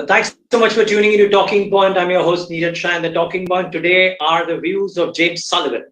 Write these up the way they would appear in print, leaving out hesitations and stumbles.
Thanks so much for tuning into Talking Point. I'm your host, Neeraj Shah, and the Talking Point today are the views of James Sullivan.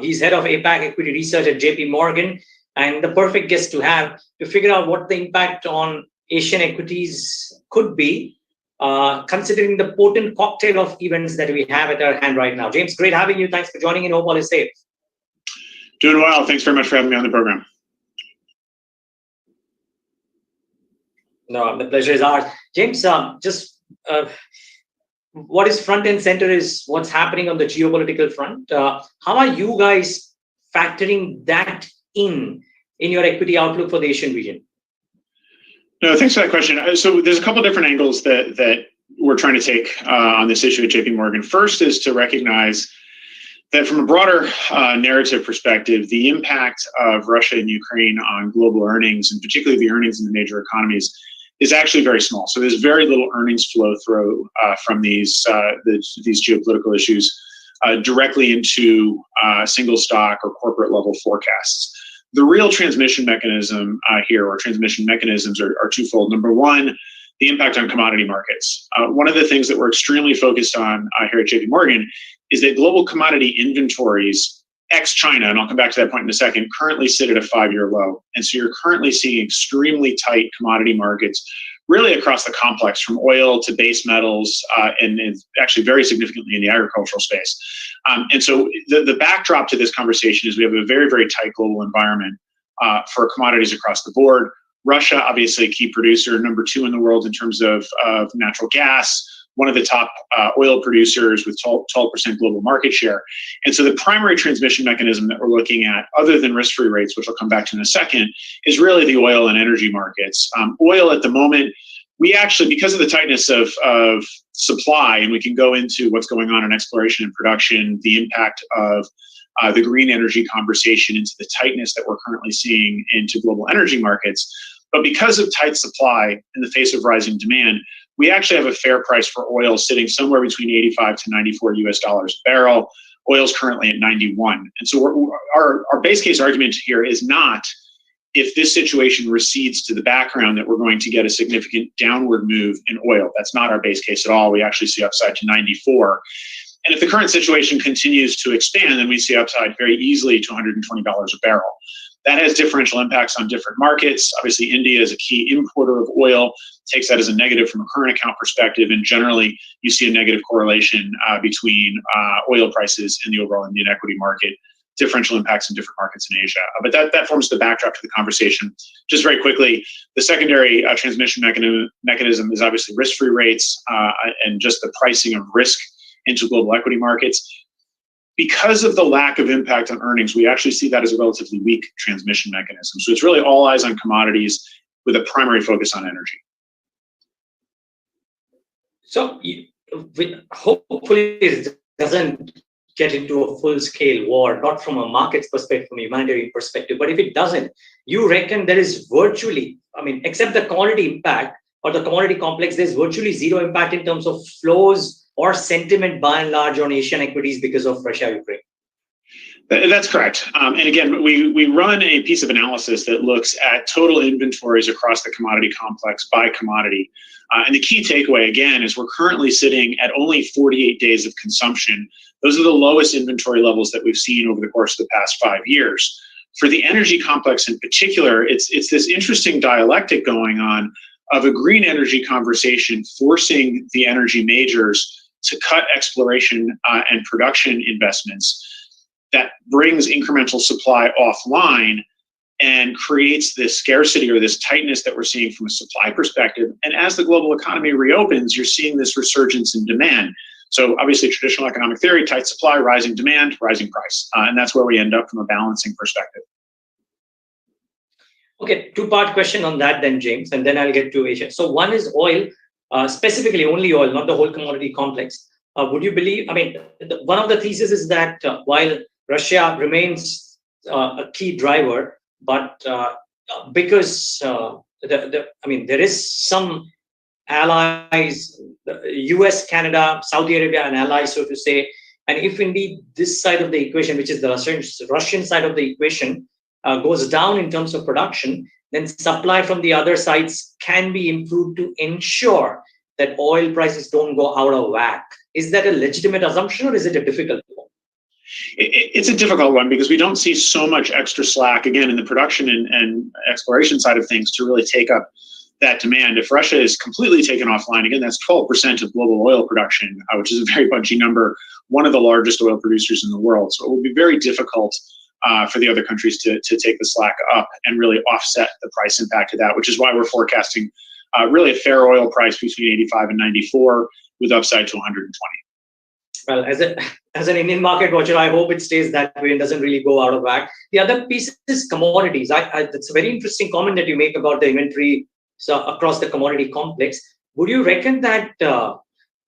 He's head of APAC Equity Research at JPMorgan, and the perfect guest to have to figure out what the impact on Asian equities could be, considering the potent cocktail of events that we have at our hand right now. James, great having you. Thanks for joining in. Hope all is safe. Doing well. Thanks very much for having me on the program. No, the pleasure is ours. James, what is front and center is what's happening on the geopolitical front. How are you guys factoring that in your equity outlook for the Asian region? No, thanks for that question. So there's a couple different angles that we're trying to take on this issue at JPMorgan. First is to recognize that from a broader narrative perspective, the impact of Russia and Ukraine on global earnings, and particularly the earnings in the major economies, is actually very small. So there's very little earnings flow through from these geopolitical issues directly into single stock or corporate level forecasts. The real transmission mechanism here, or transmission mechanisms, are twofold. Number one, the impact on commodity markets. One of the things that we're extremely focused on here at JPMorgan is that global commodity inventories, ex-China, and I'll come back to that point in a second, currently sit at a 5-year low. And so you're currently seeing extremely tight commodity markets really across the complex, from oil to base metals, and actually very significantly in the agricultural space. And so the backdrop to this conversation is we have a very, very tight global environment for commodities across the board. Russia, obviously a key producer, number 2 in the world in terms of natural gas, one of the top oil producers with 12% global market share. And so the primary transmission mechanism that we're looking at, other than risk-free rates, which I'll come back to in a second, is really the oil and energy markets. Oil at the moment, we actually, because of the tightness of supply, and we can go into what's going on in exploration and production, the impact of the green energy conversation into the tightness that we're currently seeing into global energy markets. But because of tight supply in the face of rising demand, we actually have a fair price for oil sitting somewhere between 85 to 94 US dollars a barrel. Oil's currently at 91. And so our base case argument here is not if this situation recedes to the background that we're going to get a significant downward move in oil. That's not our base case at all. We actually see upside to 94. And if the current situation continues to expand, then we see upside very easily to $120 a barrel. That has differential impacts on different markets. Obviously, India is a key importer of oil, takes that as a negative from a current account perspective, and generally you see a negative correlation between oil prices and the overall Indian equity market, differential impacts in different markets in Asia. But that forms the backdrop to the conversation. Just very quickly, the secondary transmission mechanism is obviously risk-free rates and just the pricing of risk into global equity markets. Because of the lack of impact on earnings, we actually see that as a relatively weak transmission mechanism. So it's really all eyes on commodities with a primary focus on energy. So hopefully it doesn't get into a full-scale war, not from a markets perspective, from a humanitarian perspective, but if it doesn't, you reckon there is virtually, except the commodity impact or the commodity complex, there's virtually zero impact in terms of flows or sentiment by and large on Asian equities because of Russia-Ukraine? That's correct. And again, we run a piece of analysis that looks at total inventories across the commodity complex by commodity. And the key takeaway, again, is we're currently sitting at only 48 days of consumption. Those are the lowest inventory levels that we've seen over the course of the past 5 years. For the energy complex in particular, it's this interesting dialectic going on of a green energy conversation forcing the energy majors to cut exploration and production investments that brings incremental supply offline and creates this scarcity or this tightness that we're seeing from a supply perspective. And as the global economy reopens, you're seeing this resurgence in demand. So obviously traditional economic theory, tight supply, rising demand, rising price. And that's where we end up from a balancing perspective. Okay, two-part question on that then, James, and then I'll get to Asia. So one is oil, specifically only oil, not the whole commodity complex. Would you believe, one of the theses is that while Russia remains a key driver, but because there is some allies, US, Canada, Saudi Arabia, and allies, so to say, and if indeed this side of the equation, which is the Russian side of the equation, goes down in terms of production, then supply from the other sides can be improved to ensure that oil prices don't go out of whack. Is that a legitimate assumption, or is it a difficult one? It's a difficult one because we don't see so much extra slack, again, in the production and exploration side of things to really take up that demand. If Russia is completely taken offline, again, that's 12% of global oil production, which is a very punchy number, one of the largest oil producers in the world. So it will be very difficult for the other countries to take the slack up and really offset the price impact of that, which is why we're forecasting really a fair oil price between 85 and 94 with upside to 120. Well, as an Indian market watcher, I hope it stays that way and doesn't really go out of whack. The other piece is commodities. That's a very interesting comment that you make about the inventory across the commodity complex. Would you reckon that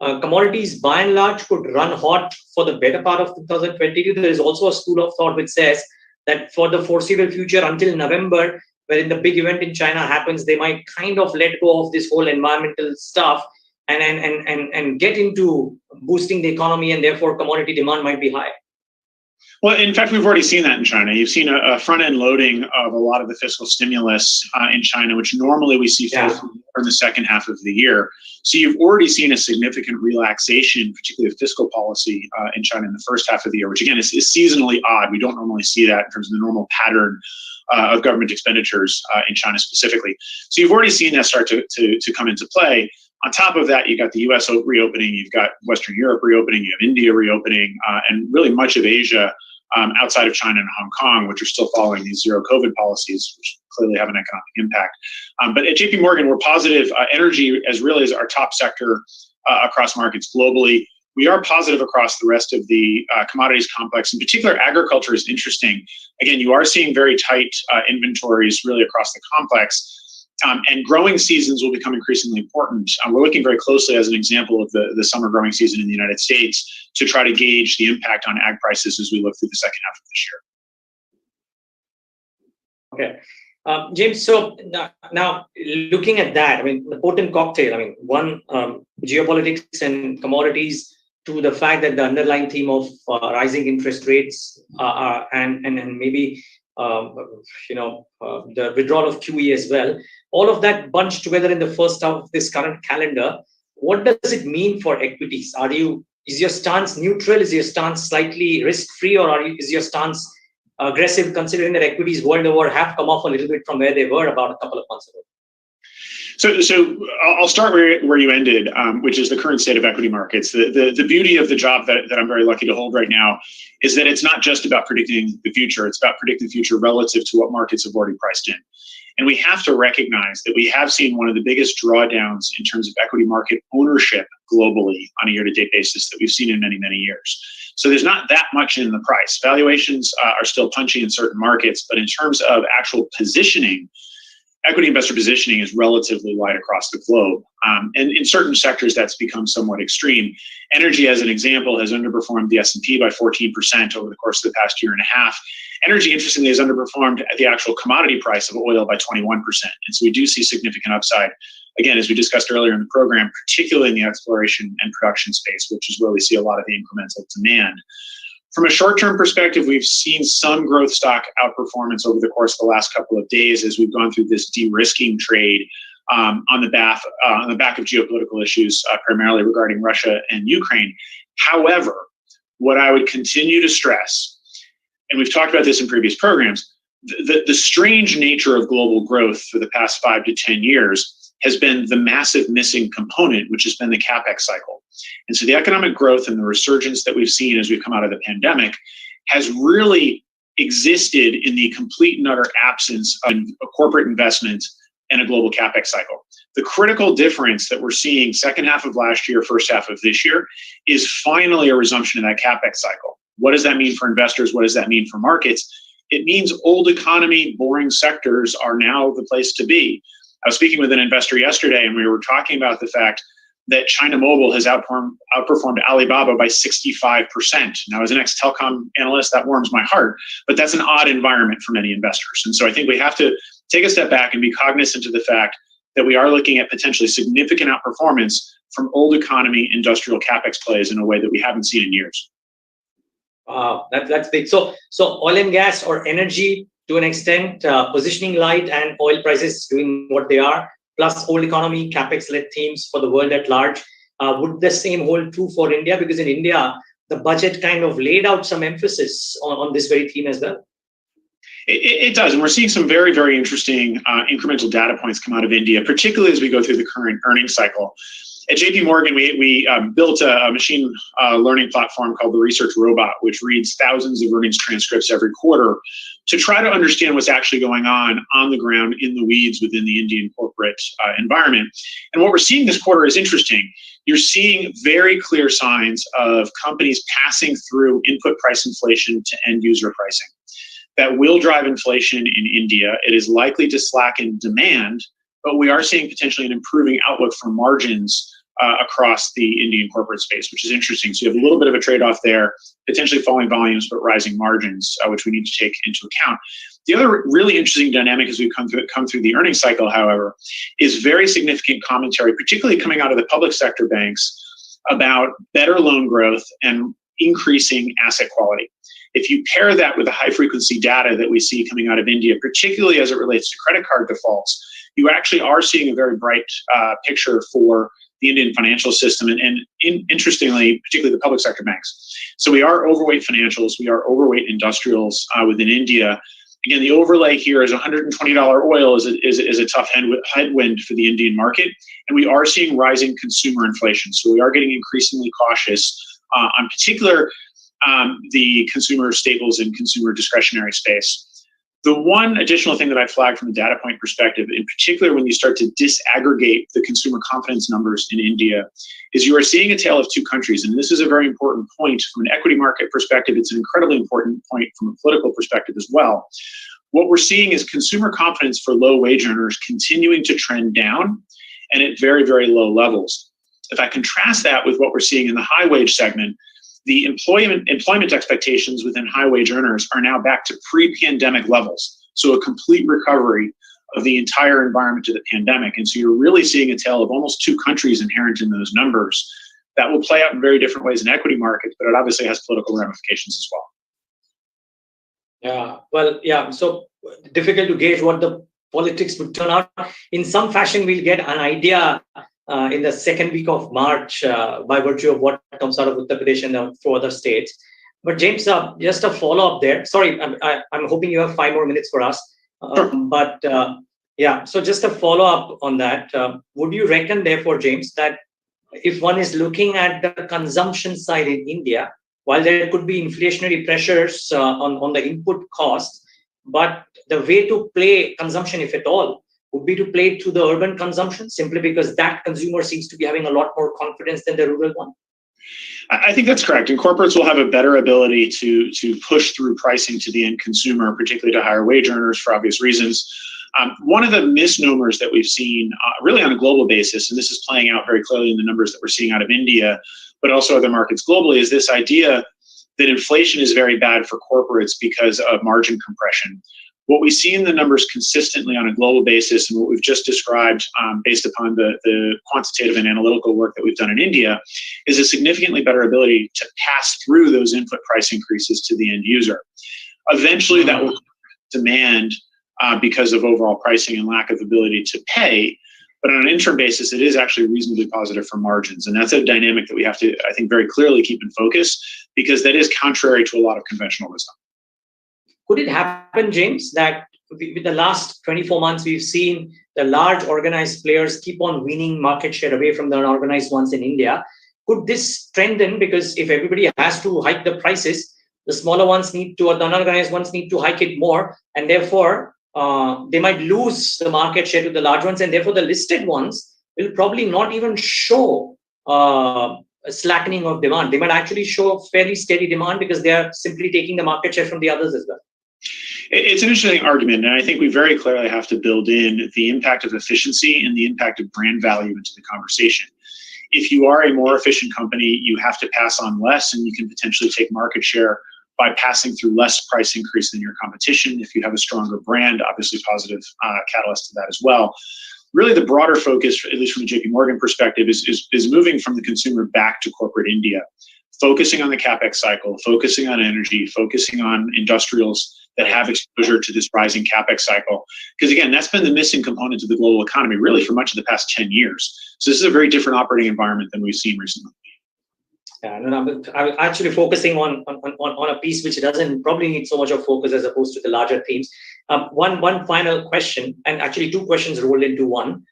commodities by and large could run hot for the better part of 2022? There is also a school of thought which says that for the foreseeable future until November, when the big event in China happens, they might kind of let go of this whole environmental stuff and get into boosting the economy, and therefore commodity demand might be high. Well, in fact, we've already seen that in China. You've seen a front-end loading of a lot of the fiscal stimulus in China, which normally we see in the second half of the year. So you've already seen a significant relaxation, particularly of fiscal policy in China in the first half of the year, which again is seasonally odd. We don't normally see that in terms of the normal pattern of government expenditures in China specifically. So you've already seen that start to come into play. On top of that, you've got the US reopening, you've got Western Europe reopening, you have India reopening, and really much of Asia outside of China and Hong Kong, which are still following these zero COVID policies, which clearly have an economic impact. But at JPMorgan, we're positive. Energy as really as our top sector across markets globally. We are positive across the rest of the commodities complex. In particular, agriculture is interesting. Again, you are seeing very tight inventories really across the complex. And growing seasons will become increasingly important. We're looking very closely as an example of the summer growing season in the United States to try to gauge the impact on ag prices as we look through the second half of this year. Okay. James, so now looking at that, I mean, the potent cocktail, I mean, one, geopolitics and commodities, to the fact that the underlying theme of rising interest rates and maybe the withdrawal of QE as well, all of that bunched together in the first half of this current calendar. What does it mean for equities? Is your stance neutral? Is your stance slightly risk-free, or is your stance aggressive, considering that equities world over have come off a little bit from where they were about a couple of months ago? So I'll start where you ended, which is the current state of equity markets. The beauty of the job that I'm very lucky to hold right now is that it's not just about predicting the future. It's about predicting the future relative to what markets have already priced in. And we have to recognize that we have seen one of the biggest drawdowns in terms of equity market ownership globally on a year-to-date basis that we've seen in many, many years. So there's not that much in the price. Valuations are still punchy in certain markets, but in terms of actual positioning, equity investor positioning is relatively wide across the globe. And in certain sectors, that's become somewhat extreme. Energy, as an example, has underperformed the S&P by 14% over the course of the past year and a half. Energy, interestingly, has underperformed at the actual commodity price of oil by 21%. And so we do see significant upside, again, as we discussed earlier in the program, particularly in the exploration and production space, which is where we see a lot of the incremental demand. From a short-term perspective, we've seen some growth stock outperformance over the course of the last couple of days as we've gone through this de-risking trade on the back of geopolitical issues, primarily regarding Russia and Ukraine. However, what I would continue to stress, and we've talked about this in previous programs, the strange nature of global growth for the past 5 to 10 years has been the massive missing component, which has been the CAPEX cycle. And so the economic growth and the resurgence that we've seen as we've come out of the pandemic has really existed in the complete and utter absence of a corporate investment and a global CAPEX cycle. The critical difference that we're seeing second half of last year, first half of this year, is finally a resumption of that CAPEX cycle. What does that mean for investors? What does that mean for markets? It means old economy, boring sectors are now the place to be. I was speaking with an investor yesterday, and we were talking about the fact that China Mobile has outperformed Alibaba by 65%. Now, as an ex-telecom analyst, that warms my heart, but that's an odd environment for many investors. And so I think we have to take a step back and be cognizant of the fact that we are looking at potentially significant outperformance from old economy industrial CAPEX plays in a way that we haven't seen in years. Wow, that's big. So oil and gas or energy, to an extent, positioning light and oil prices doing what they are, plus whole economy, CAPEX-led themes for the world at large. Would the same hold true for India? Because in India, the budget kind of laid out some emphasis on this very theme as well. It does, and we're seeing some very, very interesting incremental data points come out of India, particularly as we go through the current earnings cycle. At JPMorgan, we built a machine learning platform called the Research Robot, which reads thousands of earnings transcripts every quarter to try to understand what's actually going on the ground, in the weeds within the Indian corporate environment. And what we're seeing this quarter is interesting. You're seeing very clear signs of companies passing through input price inflation to end user pricing. That will drive inflation in India. It is likely to slacken demand, but we are seeing potentially an improving outlook for margins across the Indian corporate space, which is interesting. So you have a little bit of a trade-off there, potentially falling volumes, but rising margins, which we need to take into account. The other really interesting dynamic as we come through the earnings cycle, however, is very significant commentary, particularly coming out of the public sector banks, about better loan growth and increasing asset quality. If you pair that with the high frequency data that we see coming out of India, particularly as it relates to credit card defaults, you actually are seeing a very bright picture for the Indian financial system and interestingly, particularly the public sector banks. So we are overweight financials, we are overweight industrials within India. Again, the overlay here is $120 oil is a tough headwind for the Indian market, and we are seeing rising consumer inflation. So we are getting increasingly cautious on particular the consumer staples and consumer discretionary space. The one additional thing that I flagged from a data point perspective, in particular when you start to disaggregate the consumer confidence numbers in India, is you are seeing a tale of two countries. And this is a very important point from an equity market perspective. It's an incredibly important point from a political perspective as well. What we're seeing is consumer confidence for low wage earners continuing to trend down and at very, very low levels. If I contrast that with what we're seeing in the high wage segment, the employment expectations within high wage earners are now back to pre-pandemic levels. So a complete recovery of the entire environment to the pandemic. And so you're really seeing a tale of almost two countries inherent in those numbers that will play out in very different ways in equity markets, but it obviously has political ramifications as well. Yeah, well, yeah, so difficult to gauge what the politics would turn out. In some fashion, we'll get an idea in the second week of March by virtue of what comes out of Uttar Pradesh and for other states. But James, just a follow-up there. Sorry, I'm hoping you have 5 more minutes for us. Yeah, so just a follow-up on that. Would you reckon, therefore, James, that if one is looking at the consumption side in India, while there could be inflationary pressures on the input costs, but the way to play consumption, if at all, would be to play to the urban consumption, simply because that consumer seems to be having a lot more confidence than the rural one? I think that's correct. And corporates will have a better ability to push through pricing to the end consumer, particularly to higher wage earners for obvious reasons. One of the misnomers that we've seen really on a global basis, and this is playing out very clearly in the numbers that we're seeing out of India, but also other markets globally, is this idea that inflation is very bad for corporates because of margin compression. What we see in the numbers consistently on a global basis, and what we've just described based upon the quantitative and analytical work that we've done in India, is a significantly better ability to pass through those input price increases to the end user. Eventually, that will demand because of overall pricing and lack of ability to pay. But on an interim basis, it is actually reasonably positive for margins. And that's a dynamic that we have to, I think, very clearly keep in focus, because that is contrary to a lot of conventional wisdom. Could it happen, James, that with the last 24 months, we've seen the large organized players keep on winning market share away from the unorganized ones in India? Could this strengthen? Because if everybody has to hike the prices, the smaller ones need to, or the unorganized ones need to hike it more. And therefore, they might lose the market share to the large ones. And therefore, the listed ones will probably not even show a slackening of demand. They might actually show fairly steady demand because they are simply taking the market share from the others as well. It's an interesting argument, and I think we very clearly have to build in the impact of efficiency and the impact of brand value into the conversation. If you are a more efficient company, you have to pass on less, and you can potentially take market share by passing through less price increase than your competition. If you have a stronger brand, obviously positive catalyst to that as well. Really, the broader focus, at least from a JPMorgan perspective, is moving from the consumer back to corporate India, focusing on the CAPEX cycle, focusing on energy, focusing on industrials, that have exposure to this rising CAPEX cycle. Because again, that's been the missing component of the global economy really for much of the past 10 years. So this is a very different operating environment than we've seen recently. Yeah, I'm actually focusing on a piece which doesn't probably need so much of focus as opposed to the larger themes. One final question, and actually two questions rolled into one.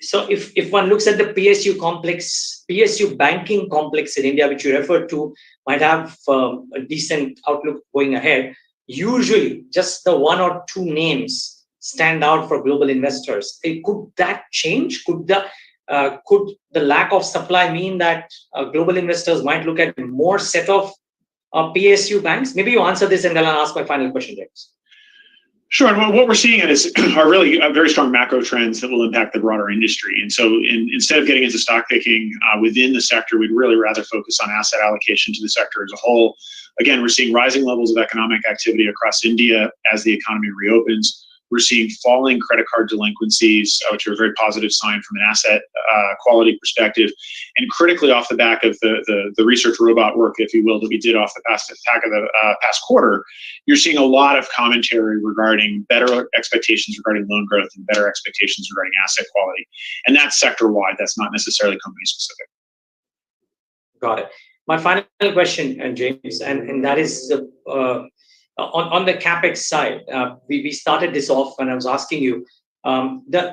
So if one looks at the PSU complex, PSU banking complex in India, which you referred to, might have a decent outlook going ahead. Usually, just the one or two names stand out for global investors. Could that change? Could the lack of supply mean that global investors might look at more set of PSU banks? Maybe you answer this and then I'll ask my final question, James. Sure. And what we're seeing are really very strong macro trends that will impact the broader industry. And so instead of getting into stock picking within the sector, we'd really rather focus on asset allocation to the sector as a whole. Again, we're seeing rising levels of economic activity across India as the economy reopens. We're seeing falling credit card delinquencies, which are a very positive sign from an asset quality perspective. And critically, off the back of the research robot work, if you will, that we did off the past quarter, you're seeing a lot of commentary regarding better expectations regarding loan growth and better expectations regarding asset quality. And that's sector-wide. That's not necessarily company-specific. Got it. My final question, James, and that is on the CAPEX side. We started this off when I was asking you the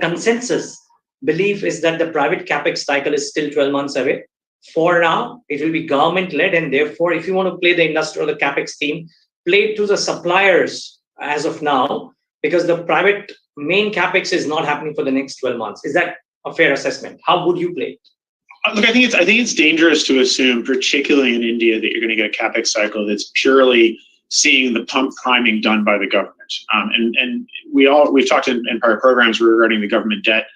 consensus belief is that the private CAPEX cycle is still 12 months away. For now, it will be government-led, and therefore, if you want to play the industrial or the CAPEX theme, play it to the suppliers as of now, because the private main CAPEX is not happening for the next 12 months. Is that a fair assessment? How would you play it? Look, I think it's dangerous to assume, particularly in India, that you're going to get a CAPEX cycle that's purely seeing the pump priming done by the government. And we've talked in prior programs regarding the government debt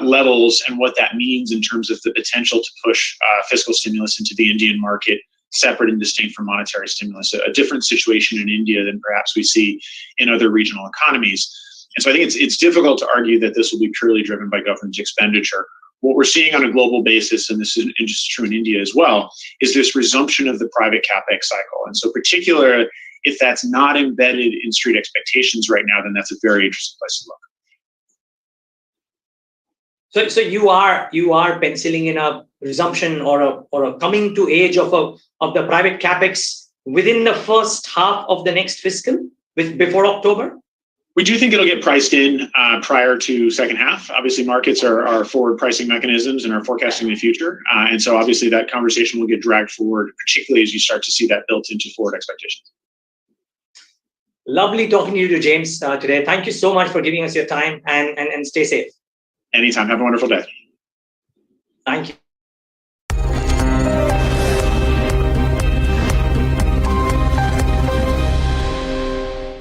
levels and what that means in terms of the potential to push fiscal stimulus into the Indian market, separate and distinct from monetary stimulus. A different situation in India than perhaps we see in other regional economies. And so I think it's difficult to argue that this will be purely driven by government expenditure. What we're seeing on a global basis, and this is just true in India as well, is this resumption of the private CAPEX cycle. And so particularly, if that's not embedded in street expectations right now, then that's a very interesting place to look. So you are penciling in a resumption or a coming to age of the private CAPEX within the first half of the next fiscal, before October? We do think it'll get priced in prior to second half. Obviously, markets are forward pricing mechanisms and are forecasting the future. And so obviously that conversation will get dragged forward, particularly as you start to see that built into forward expectations. Lovely talking to you, James, today. Thank you so much for giving us your time and stay safe. Anytime. Have a wonderful day. Thank you.